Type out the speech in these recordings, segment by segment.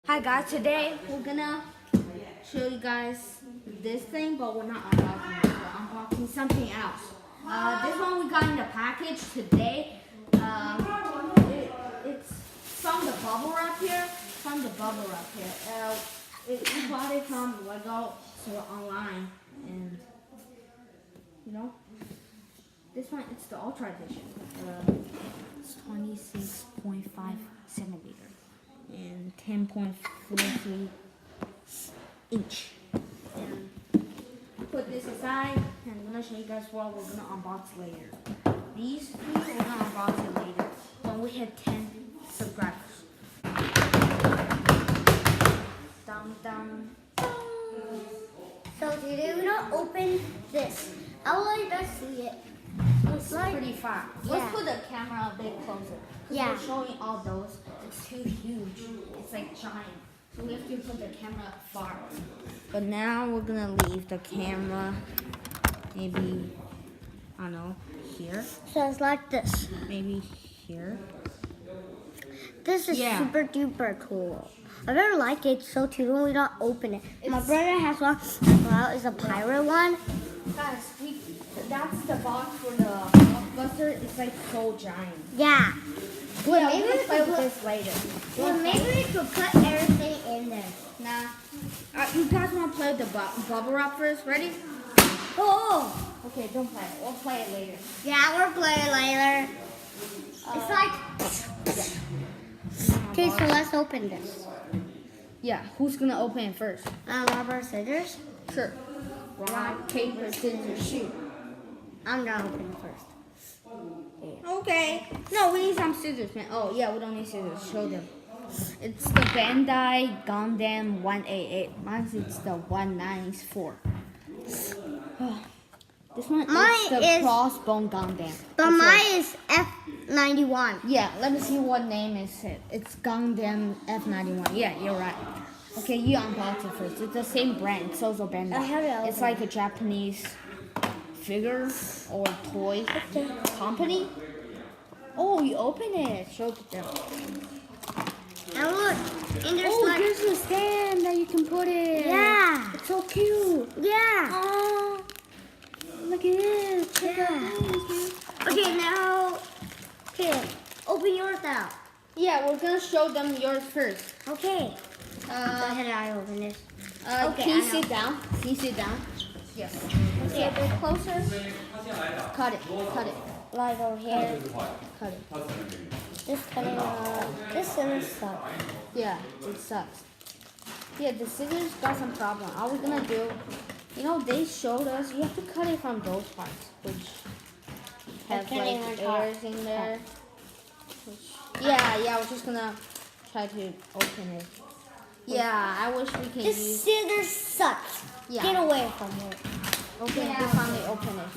Hi guys, today we're gonna show you guys this thing, but we're not unboxing it, we're unboxing something else. This one we got in the package today. It's from the bubble wrap here. We bought it from Lego, so online, and you know, this one it's the Ultra Edition. It's 26.5 centimeter. And 10.43 inch. And put this aside, and I'm gonna show you guys what we're gonna unbox later. These two we're gonna unbox it later when we hit 10 subscribers. Dum dum dum. So today we're gonna open this. I will let you guys see it. It's pretty far. Let's put the camera a bit closer. Yeah. We're showing all those. It's too huge. It's like giant. So we have to put the camera far. But now we're gonna leave the camera maybe, I don't know, here. So it's like this. Maybe here. This is super duper cool. I really like it. So today we're gonna open it. My brother has one as well. It's a pirate one. Guys, that's the box for the blockbuster. It's like so giant. Yeah. Well, maybe we'll we play could with put, this later. well, maybe we could put everything in there. Nah. You guys want to play with the bubble wrap first? Ready? Oh. Okay, don't play it. We'll play it later. Yeah, we'll play it later. It's like. Yeah. Okay, so let's open this. Yeah, who's gonna open it first? Rubber scissors. Sure. Rock, paper, scissors, shoot. I'm gonna open it first. Okay. No, we need some scissors, man. Oh, yeah, we don't need scissors. Show them. It's the Bandai Gundam 188. Mine is the 194. Oh, this one is the crossbone Gundam. But mine is F91. Yeah, let me see what name is it. It's Gundam F91. Yeah, you're right. Okay, you unbox it first. It's the same brand, Sozo Bandai. It's like a Japanese figure or toy company. Oh, you open it. Show it to them. And look, and there's there's a stand that you can put it. Yeah. It's so cute. Yeah. Oh, look at it. Check out this. Okay, now, open yours out. Yeah, we're gonna show them yours first. Okay. Go ahead, I open this. Can you sit down? Can you sit down? Yes. Let's get a bit closer. Cut it. Cut it. Like over here. Cut it. This cutting, this scissors sucks. Yeah, it sucks. Yeah, the scissors got some problem. All we're gonna do, you know, they showed us you have to cut it from those parts, which have like airs in there. Yeah, we're just gonna try to open it. Yeah, I wish we could This use. scissors sucks. Yeah. Get away from it. Okay, we finally open it.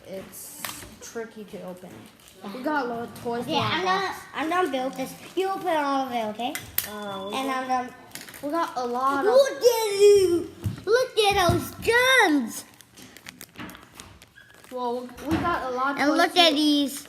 It's tricky to open it. We got a lot of toys. Yeah, I'm done build this. You open all of it, okay? And I'm done. We got a lot of. Look at you! Look at those guns! Well, we got a lot of And toys. look at these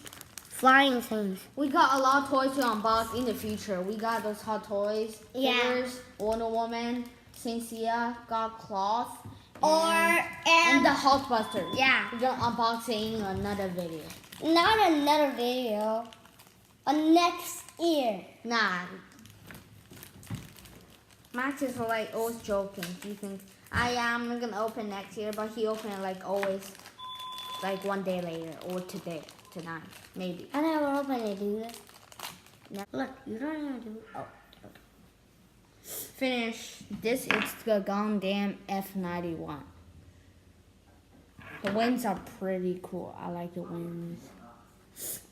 flying things. We got a lot of toys to unbox in the future. We got those Hot Toys, figures, Wonder Woman, Cynthia, got cloth, and the Hulkbuster. Yeah. We're gonna unbox it in another video. Not another video. Next year. Nah. Max is like always joking. Do you think I am gonna open next year, but he opened it like always, like one day later or tonight, maybe. I never opened it, dude. No. Look, you don't even do it. Oh. Finish. This is the Gundam F91. The wings are pretty cool. I like the wings.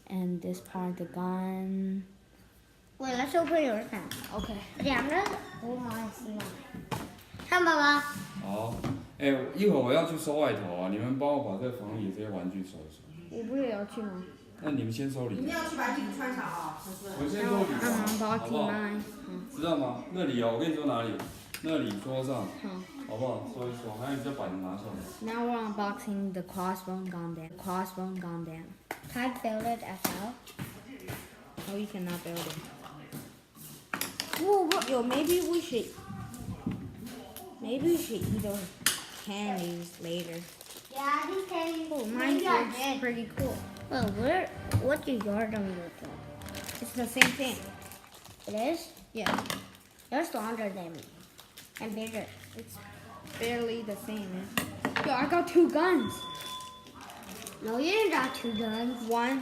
And this part, the gun. Wait, let's open yours now. Okay. Yeah, I'm gonna. Oh my, see mine. 看爸爸。好，一会儿我要去收外头啊，你们帮我把这个房里这些玩具收一收。我不是也要去吗？那你们先收礼物。你们要去把衣服穿上啊，是不是？我先收礼物，好不好？ mine. 知道吗？那里哦，我跟你说哪里？那里桌上，好。好不好？收一收，还有你这板子拿下来。Now we're unboxing the crossbone Gundam. Crossbone Gundam. Can I build it as well? No, you cannot build it. Whoa, what? Yo, maybe we should eat those candies later. Yeah, these candies. Oh, mine looks pretty cool. Well, what's your Gundam look like? It's the same thing. It is? Yeah, You're stronger than me. And bigger. it's barely the same, man. Yo, I got 2 guns. No, you didn't got 2 guns. One.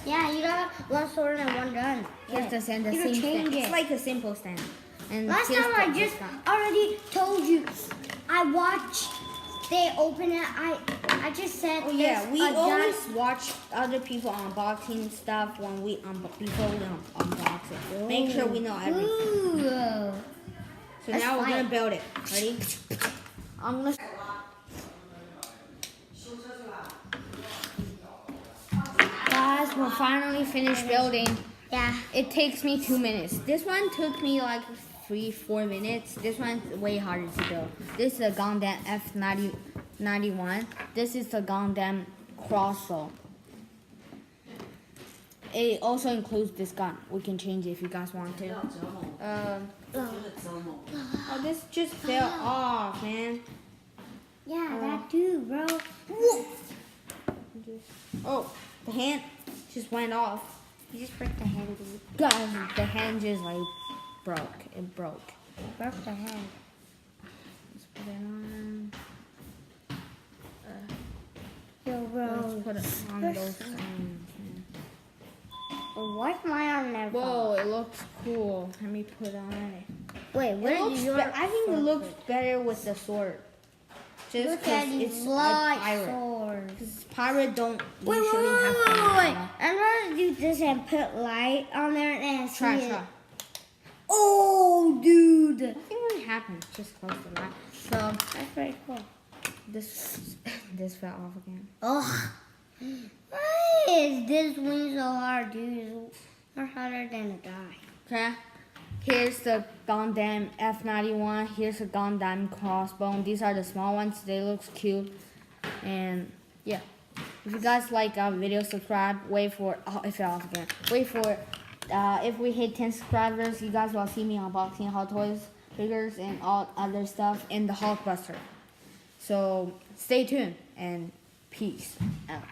Yeah, you got 1 sword and 1 gun. It's the same You can stand. change It's it. like a simple stand. And Last here's time I the- just this gun. already told you. I watched. They open it. I just said. Oh yeah, there's we a always gun. watch other people unboxing stuff when we before we unbox it. Make sure we know everything. Ooh. So Let's now we're gonna fight. build it. Ready? I'm gonna. Guys, we're finally finished building. Yeah. It takes me 2 minutes. This one took me like 3-4 minutes. This one's way harder to build. This is the Gundam F91. This is the Gundam crossbone. It also includes this gun. We can change it if you guys want to. Oh, this just fell off, man. Yeah, that too, bro. Oh, the hand just went off. You just break the hand, dude. Guys, the hand just like broke. It broke. Broke the hand. Let's put it on. Yo, Let's bro. put it on those things. Why's my arm never? Whoa, it looks cool. Let me put on it. Wait, where It did looks your? I think it looks better with the sword. Just Look because at it's these a light pirate. swords. Because pirate don't Wait, usually have wait. guns. I'm gonna do this and put light on there and see Try, it. try. Oh, dude. Nothing really happened. Just close the light. So That's pretty cool. this fell off again. Oh, why is this wing so hard, dude? It's more harder than a guy. Okay. Here's the Gundam F91. Here's the Gundam crossbone. These are the small ones. They look cute. And yeah. If you guys like our video, subscribe. Wait for it fell off again. Wait for if we hit 10 subscribers, you guys will see me unboxing Hot Toys figures and all other stuff in the Hulkbuster. So stay tuned and peace out.